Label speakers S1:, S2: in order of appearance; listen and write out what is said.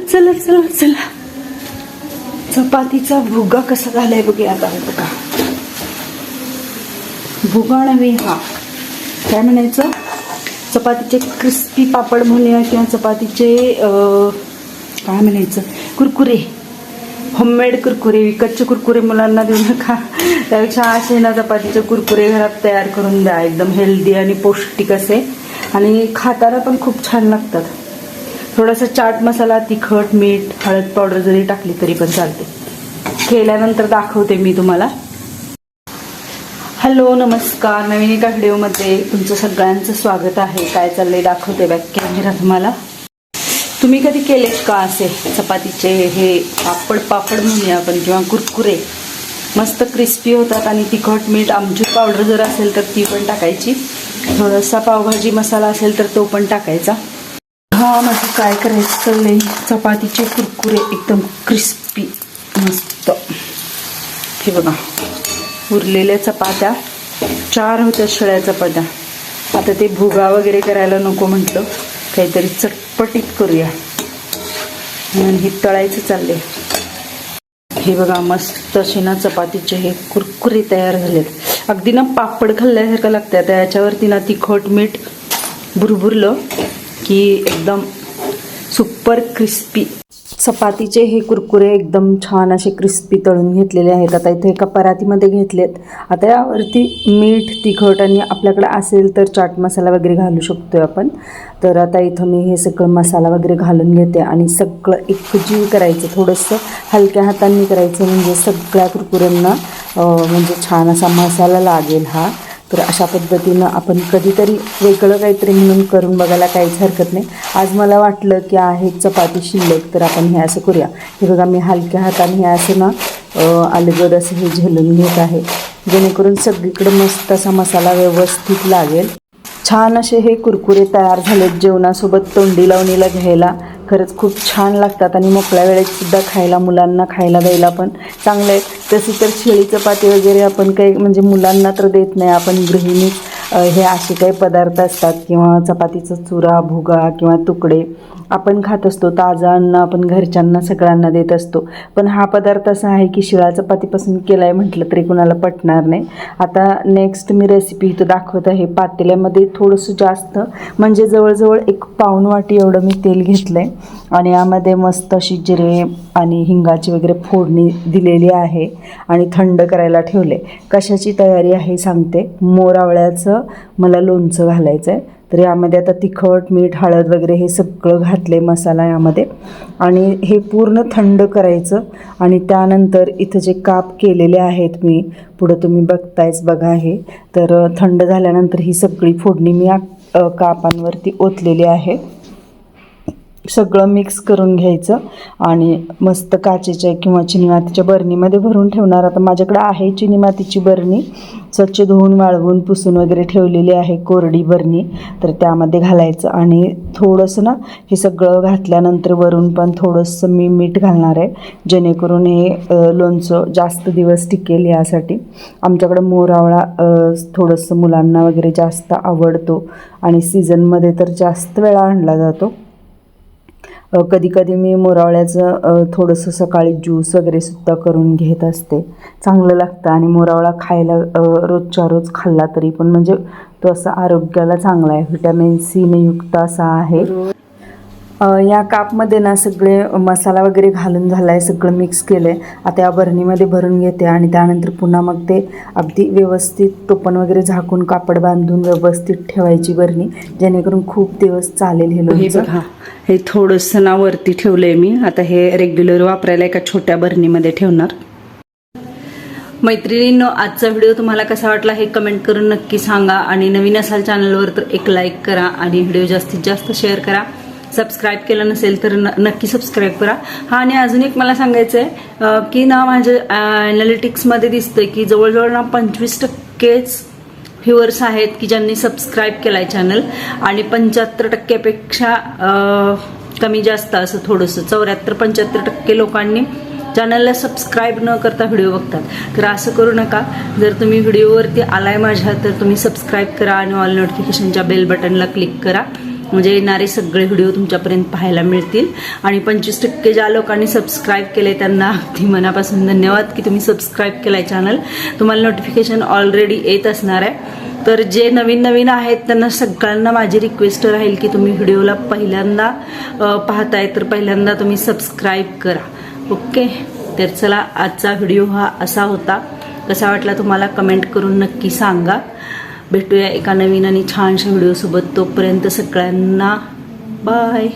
S1: चला चला चला, चपातीचा भुगा कसा झालाय बघूया आता. बघा, भुगा नव्हे हा, काय म्हणायचं, चपातीचे क्रिस्पी पापड म्हणूया किंवा चपातीचे काय म्हणायचं, कुरकुरे, होममेड कुरकुरे. विकतचे कुरकुरे मुलांना देऊ नका, त्यापेक्षा असे ना चपातीचे कुरकुरे घरात तयार करून द्या. एकदम हेल्दी आणि पौष्टिक असे, आणि खाताना पण खूप छान लागतात. थोडासा चाट मसाला, तिखट, मीठ, हळद पावडर जरी टाकली तरी पण चालते. केल्यानंतर दाखवते मी तुम्हाला. हॅलो, नमस्कार. नवीन एका व्हिडिओमध्ये तुमचं सगळ्यांचं स्वागत आहे. काय चाललंय दाखवते बॅक कॅमेरा तुम्हाला. तुम्ही कधी केलेत का असे चपातीचे हे पापड म्हणूया आपण, किंवा कुरकुरे? मस्त क्रिस्पी होतात. आणि तिखट, मीठ, आमचूर पावडर जर असेल तर ती पण टाकायची. थोडासा पावभाजी मसाला असेल तर तो पण टाकायचा. हा, माझं काय करायचं चाललंय, चपातीचे कुरकुरे एकदम क्रिस्पी मस्त. हे बघा, उरलेल्या चपात्या 4 होत्या, शिळ्या चपात्या. आता ते भुगा वगैरे करायला नको म्हटलं, काहीतरी चटपटीत करूया म्हणून हे तळायचं चालले. हे बघा, मस्त असे ना चपातीचे हे कुरकुरे तयार झालेत. अगदी ना पापड खाल्ल्यासारखं लागतं. त्याच्यावरती ना तिखट, मीठ भुरभुरलं की एकदम सुपर क्रिस्पी चपातीचे हे कुरकुरे एकदम छान असे क्रिस्पी तळून घेतलेले आहेत. आता इथे एका परातीमध्ये घेतलेत. आता यावरती मीठ, तिखट आणि आपल्याकडे असेल तर चाट मसाला वगैरे घालू शकतोय आपण. तर आता इथं मी हे सगळं मसाला वगैरे घालून घेते आणि सगळं एकजीव करायचं. थोडंसं हलक्या हातांनी करायचं, म्हणजे सगळ्या कुरकुऱ्यांना म्हणजे छान असा मसाला लागेल हा. तर अशा पद्धतीनं आपण कधीतरी वेगळं काहीतरी म्हणून करून बघायला काहीच हरकत नाही. आज मला वाटलं की आहे चपाती शिल्लक, तर आपण हे असं करूया. हे बघा, मी हलक्या हाताने हे असं ना अलगद असं हे झेलून घेत आहे, जेणेकरून सगळीकडे मस्त असा मसाला व्यवस्थित लागेल. छान असे हे कुरकुरे तयार झालेत. जेवणासोबत तोंडी लावणीला घ्यायला खरंच खूप छान लागतात, आणि मोकळ्या वेळेत सुद्धा खायला, मुलांना खायला द्यायला पण चांगलं आहे. तशी तर शिळी चपाती वगैरे आपण काही म्हणजे मुलांना तर देत नाही आपण, गृहिणी हे असे काही पदार्थ असतात, किंवा चपातीचा चुरा, भुगा किंवा तुकडे आपण खात असतो. ताजं अन्न आपण घरच्यांना सगळ्यांना देत असतो. पण हा पदार्थ असा आहे की शिळा चपातीपासून केला आहे म्हटलं तरी कुणाला पटणार नाही. आता नेक्स्ट मी रेसिपी इथं दाखवत आहे. पातेल्यामध्ये थोडंसं जास्त, म्हणजे जवळजवळ 1 पाऊण वाटी एवढं मी तेल घेतलं आहे, आणि यामध्ये मस्त अशी जिरे आणि हिंगाची वगैरे फोडणी दिलेली आहे, आणि थंड करायला ठेवले. कशाची तयारी आहे सांगते. मोरावळ्याचं मला लोणचं घालायचं आहे. तर यामध्ये आता तिखट, मीठ, हळद वगैरे हे सगळं घातले मसाला यामध्ये, आणि हे पूर्ण थंड करायचं. आणि त्यानंतर इथं जे काप केलेले आहेत मी, पुढं तुम्ही बघतायच बघा हे. तर थंड झाल्यानंतर ही सगळी फोडणी मी कापांवरती ओतलेली आहे. सगळं मिक्स करून घ्यायचं, आणि मस्त काचेच्या किंवा चिनीमातीच्या बरणीमध्ये भरून ठेवणार. आता माझ्याकडे आहे चिनीमातीची बरणी, स्वच्छ धुवून, वाळवून, पुसून वगैरे ठेवलेली आहे, कोरडी बरणी. तर त्यामध्ये घालायचं, आणि थोडंसं ना हे सगळं घातल्यानंतर वरून पण थोडंसं मी मीठ घालणार आहे, जेणेकरून हे लोणचं जास्त दिवस टिकेल. यासाठी आमच्याकडं मोरावळा थोडंसं मुलांना वगैरे जास्त आवडतो, आणि सीझनमध्ये तर जास्त वेळा आणला जातो. कधी कधी मी मोरावळ्याचं थोडंसं सकाळी ज्यूस वगैरे सुद्धा करून घेत असते. चांगलं लागतं, आणि मोरावळा खायला रोजच्या रोज खाल्ला तरी पण म्हणजे तो असा आरोग्याला चांगला आहे, व्हिटॅमिन सी ने युक्त असा आहे. या कापमध्ये ना सगळे मसाला वगैरे घालून झाला आहे, सगळं मिक्स केलं आहे. आता या बरणीमध्ये भरून घेते, आणि त्यानंतर पुन्हा मग ते अगदी व्यवस्थित टोपण वगैरे झाकून कापड बांधून व्यवस्थित ठेवायची बरणी, जेणेकरून खूप दिवस चालेल हे लोणचं. बघा, हे थोडंसं ना वरती ठेवलं आहे मी. आता हे रेग्युलर वापरायला एका छोट्या बरणीमध्ये ठेवणार. मैत्रिणींनो, आजचा व्हिडिओ तुम्हाला कसा वाटला हे कमेंट करून नक्की सांगा, आणि नवीन असाल चॅनलवर तर एक लाईक करा, आणि व्हिडिओ जास्तीत जास्त शेअर करा. सबस्क्राईब केलं नसेल तर नक्की सबस्क्राईब करा. हा, आणि अजून एक मला सांगायचं आहे की ना, माझ्या ॲनालिटिक्समध्ये दिसतंय की जवळजवळ ना 25%च व्ह्युअर्स आहेत की ज्यांनी सबस्क्राईब केलाय चॅनल, आणि 75%पेक्षा कमी जास्त असं थोडंसं 74-75% लोकांनी चॅनलला सबस्क्राईब न करता व्हिडिओ बघतात. तर असं करू नका. जर तुम्ही व्हिडिओवरती आलाय माझ्या, तर तुम्ही सबस्क्राईब करा, आणि ऑल नोटिफिकेशनच्या बेल बटनला क्लिक करा, म्हणजे येणारे सगळे व्हिडिओ तुमच्यापर्यंत पाहायला मिळतील. आणि 25% ज्या लोकांनी सबस्क्राईब केले त्यांना अगदी मनापासून धन्यवाद की तुम्ही सबस्क्राईब केलाय चॅनल. तुम्हाला नोटिफिकेशन ऑलरेडी येत असणार आहे. तर जे नवीन नवीन आहेत त्यांना सगळ्यांना माझी रिक्वेस्ट राहील की तुम्ही व्हिडिओला पहिल्यांदा पाहताय तर पहिल्यांदा तुम्ही सबस्क्राईब करा. ओके, तर चला आजचा व्हिडिओ हा असा होता. कसा वाटला तुम्हाला कमेंट करून नक्की सांगा. भेटूया एका नवीन आणि छानशा व्हिडिओसोबत. तोपर्यंत सगळ्यांना बाय.